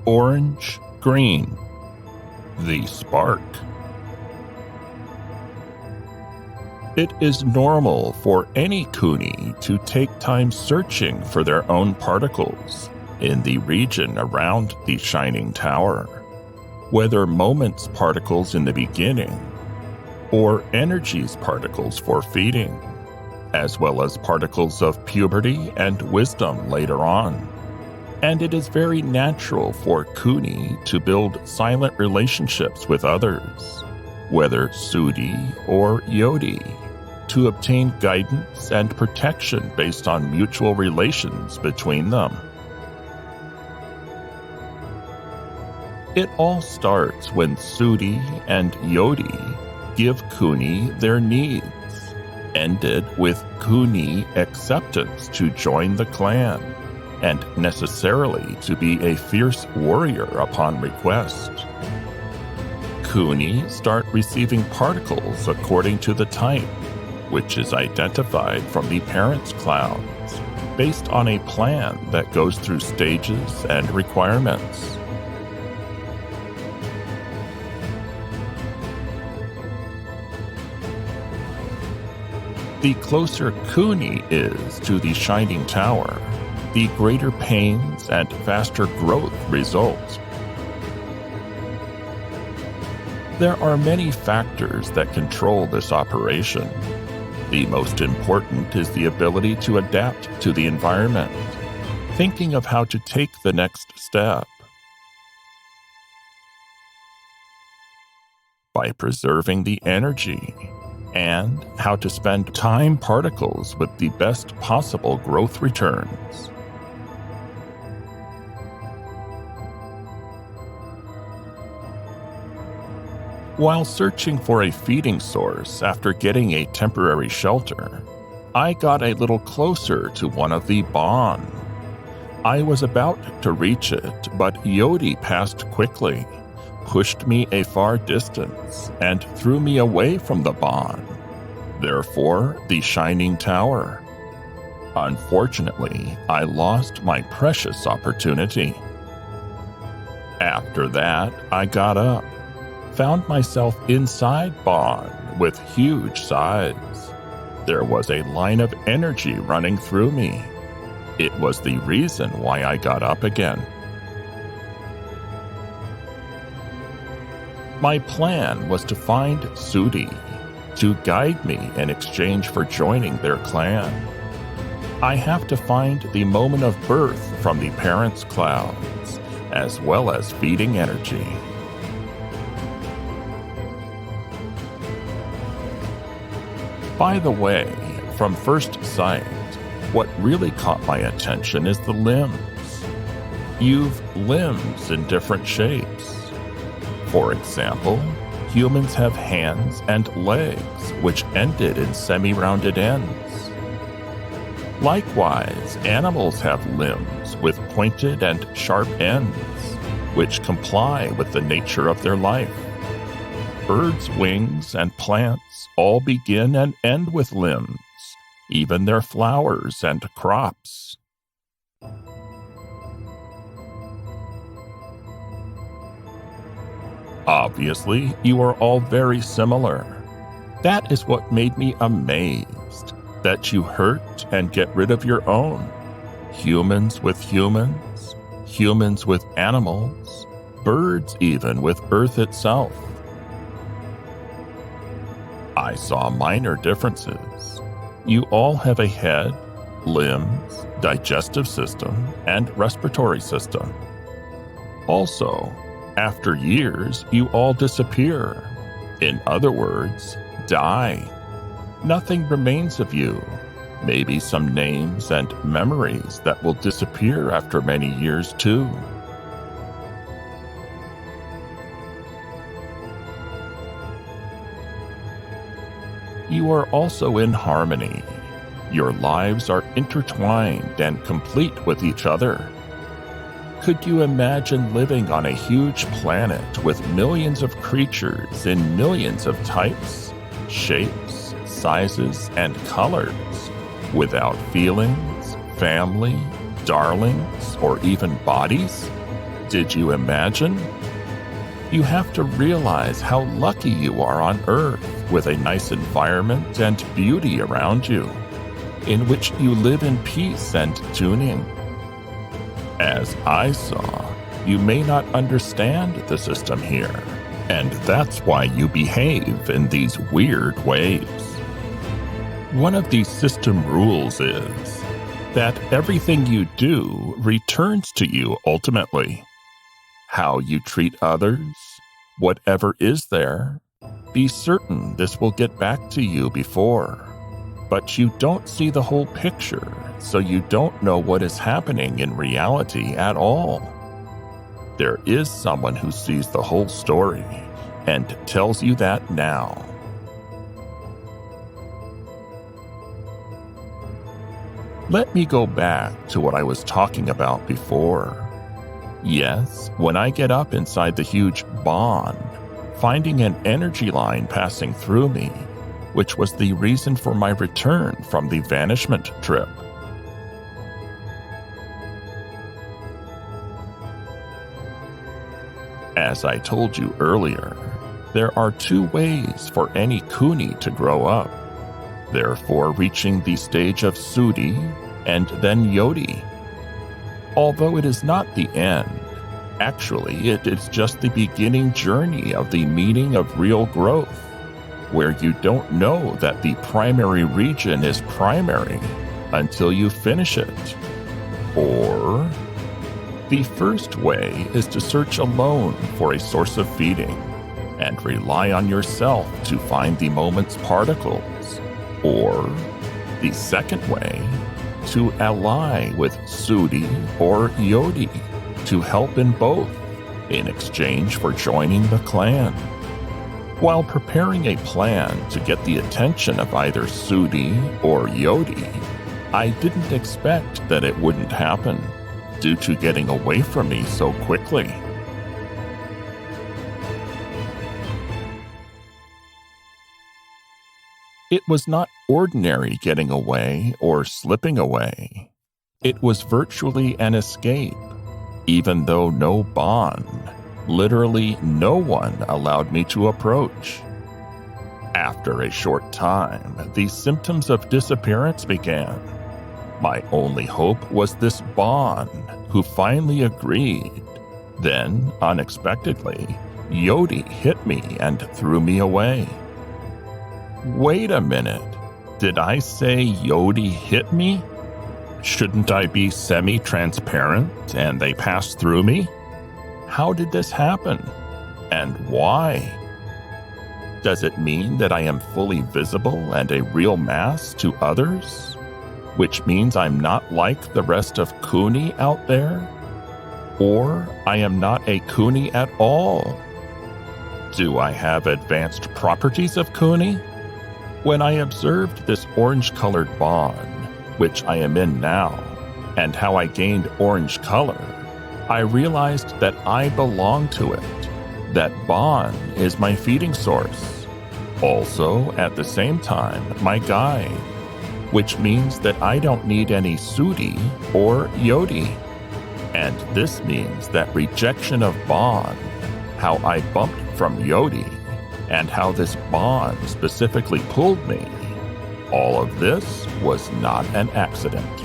Orange, green. The spark. It is normal for any Kuni to take time searching for their own particles in the region around the shining tower, whether moments particles in the beginning or energies particles for feeding, as well as particles of puberty and wisdom later on. And it is very natural for Kuni to build silent relationships with others, whether Soodi or Yoddi, to obtain guidance and protection based on mutual relations between them. It all starts when Soodi and Yoddi give Kuni their needs, ended with Kuni acceptance to join the clan, and necessarily to be a fierce warrior upon request. Kuni start receiving particles according to the type, which is identified from the parents' clouds, based on a plan that goes through stages and requirements. The closer Kuni is to the shining tower, the greater pains and faster growth result. There are many factors that control this operation. The most important is the ability to adapt to the environment, thinking of how to take the next step. By preserving the energy, and how to spend time particles with the best possible growth returns. While searching for a feeding source after getting a temporary shelter, I got a little closer to one of the Bon. I was about to reach it, but Yoddi passed quickly, pushed me a far distance, and threw me away from the Bon, therefore the shining tower. Unfortunately, I lost my precious opportunity. After that, I got up, found myself inside Bon with huge size. There was a line of energy running through me. It was the reason why I got up again. My plan was to find Soodi, to guide me in exchange for joining their clan. I have to find the moment of birth from the parents' clouds, as well as feeding energy. By the way, from first sight, what really caught my attention is the limbs. You've limbs in different shapes. For example, humans have hands and legs, which ended in semi-rounded ends. Likewise, animals have limbs with pointed and sharp ends, which comply with the nature of their life. Birds' wings and plants all begin and end with limbs, even their flowers and crops. Obviously, you are all very similar. That is what made me amazed, that you hurt and get rid of your own. Humans with humans, humans with animals, birds even with Earth itself. I saw minor differences. You all have a head, limbs, digestive system, and respiratory system. Also, after years, you all disappear. In other words, die. Nothing remains of you. Maybe some names and memories that will disappear after many years too. You are also in harmony. Your lives are intertwined and complete with each other. Could you imagine living on a huge planet with millions of creatures in millions of types, shapes, sizes, and colors, without feelings, family, darlings, or even bodies? Did you imagine? You have to realize how lucky you are on Earth with a nice environment and beauty around you, in which you live in peace and tuning. As I saw, you may not understand the system here, and that's why you behave in these weird ways. One of these system rules is that everything you do returns to you ultimately. How you treat others, whatever is there, be certain this will get back to you before. But you don't see the whole picture, so you don't know what is happening in reality at all. There is someone who sees the whole story and tells you that now. Let me go back to what I was talking about before. Yes, when I get up inside the huge bond, finding an energy line passing through me, which was the reason for my return from the vanishment trip. As I told you earlier, there are two ways for any Kuni to grow up, therefore reaching the stage of Soodi and then Yoddi. Although it is not the end, actually it is just the beginning journey of the meaning of real growth, where you don't know that the primary region is primary until you finish it. Or the first way is to search alone for a source of feeding and rely on yourself to find the moment's particles. Or the second way, to ally with Soodi or Yoddi to help in both, in exchange for joining the clan. While preparing a plan to get the attention of either Soodi or Yoddi, I didn't expect that it wouldn't happen, due to getting away from me so quickly. It was not ordinary getting away or slipping away. It was virtually an escape, even though no bond, literally no one allowed me to approach. After a short time, the symptoms of disappearance began. My only hope was this bond, who finally agreed. Then, unexpectedly, Yoddi hit me and threw me away. Wait a minute. Did I say Yoddi hit me? Shouldn't I be semi-transparent and they passed through me? How did this happen? And why? Does it mean that I am fully visible and a real mass to others? Which means I'm not like the rest of Kuni out there? Or I am not a Kuni at all? Do I have advanced properties of Kuni? When I observed this orange-colored bond, which I am in now, and how I gained orange color, I realized that I belong to it. That bond is my feeding source. Also, at the same time, my guide, which means that I don't need any Soodi or Yoddi. And this means that rejection of bond, how I bumped from Yoddi, and how this bond specifically pulled me, all of this was not an accident.